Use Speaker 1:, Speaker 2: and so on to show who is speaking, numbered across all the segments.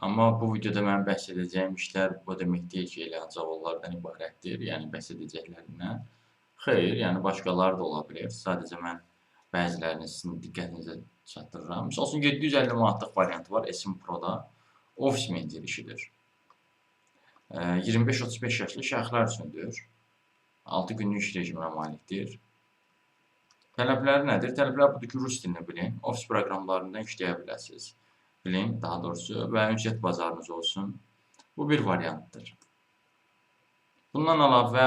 Speaker 1: Amma bu videoda mən bəhs edəcəyim işlər o demək deyil ki, elə ancaq onlardan ibarətdir, yəni bəhs edəcəklərindən. Xeyr, yəni başqaları da ola bilər. Sadəcə mən bəzilərini sizin diqqətinizə çatdırıram. Misal üçün 750 manatlıq variantı var SM Pro-da. Ofis meneceri işidir. 25-35 yaşlı şəxslər üçündür. 6 günlük iş rejiminə malikdir. Tələbləri nədir? Tələblər budur ki, rus dilini bilin, ofis proqramlarından işləyə biləsiniz. Bilin, daha doğrusu, və ünsiyyət bazarınız olsun. Bu bir variantdır. Bundan əlavə,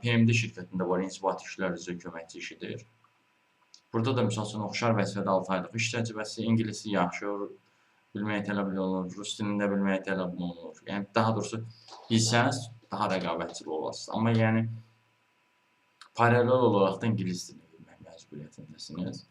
Speaker 1: PMD şirkətində var, inzibati işlər üzrə köməkçi işidir. Burada da, misal üçün, oxşar vəzifədə 6 aylıq iş təcrübəsi, ingiliscə yaxşı bilməyə tələb olunur, rus dilində bilməyə tələb olunur. Yəni, daha doğrusu, bilsəniz, daha rəqabətçili olasınız. Amma, yəni, paralel olaraq da ingilis dilini bilmək məcburiyyətindəsiniz.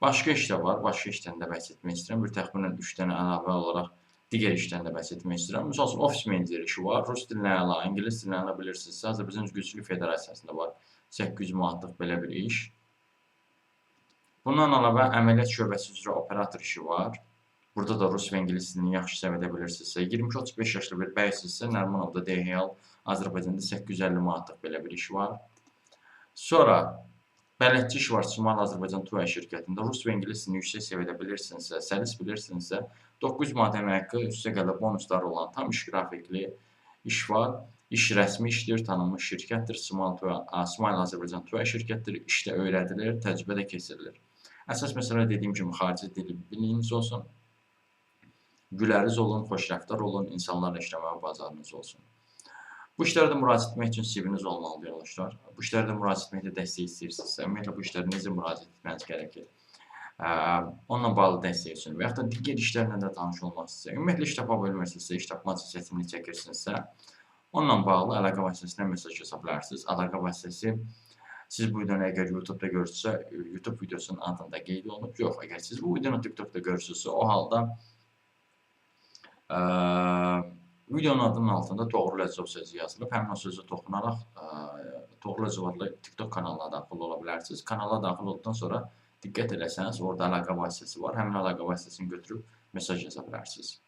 Speaker 1: Başqa iş də var, başqa işdən də bəhs etmək istəyirəm. Bir təxminən 3 dənə əlavə olaraq digər işdən də bəhs etmək istəyirəm. Misal üçün, ofis meneceri işi var, rus dilinə əla, ingilis dilinə əla bilirsinizsə, Azərbaycan Üzgüçülük Federasiyasında var 800 manatlıq belə bir iş. Bundan əlavə, əməliyyat şöbəsi üzrə operator işi var. Burada da rus və ingilis dilini yaxşı səviyyədə bilirsinizsə, 22-35 yaşlı bir bəysinizsə, Nərmanovda DHL Azərbaycanda 850 manatlıq belə bir iş var. Sonra, bələdçi iş var Şimal Azərbaycan TUA şirkətində. Rus və ingilis dilini yüksək səviyyədə bilirsinizsə, səlis bilirsinizsə, 900 manat əmək haqqı, üstə qədər bonusları olan tam iş qrafikli iş var. İş rəsmi işdir, tanınmış şirkətdir. Şimal Azərbaycan TUA şirkətdir. İşdə öyrədilir, təcrübə də keçirilir. Əsas məsələ dediyim kimi, xarici dili bilginiz olsun. Güləriz olun, xoşrəftar olun, insanlarla işləməyə bacarınız olsun. Bu işlərdə müraciət etmək üçün CV-niz olmalıdır, yoldaşlar. Bu işlərdə müraciət etməkdə dəstək istəyirsinizsə, ümumiyyətlə bu işlərdə necə müraciət etməniz gərəkir? Onunla bağlı dəstək üçün və yaxud da digər işlərlə də tanış olmaq istəyirsə, ümumiyyətlə iş tapa bilmirsinizsə, iş tapmacı seçimini çəkirsinizsə, onunla bağlı əlaqə vasitəsinə mesaj yaza bilərsiniz. Əlaqə vasitəsi siz bu videonu əgər YouTube-da görürsünüzsə, YouTube videosunun adında qeyd olunub. Yox, əgər siz bu videonu TikTok-da görürsünüzsə, o halda videonun adının altında Toğrul Əcəb sözü yazılıb. Həmin o sözü toxunaraq Toğrul Əcəb adlı TikTok kanalına daxil ola bilərsiniz. Kanala daxil olduqdan sonra diqqət eləsəniz, orada əlaqə vasitəsi var. Həmin əlaqə vasitəsini götürüb mesaj yaza bilərsiniz.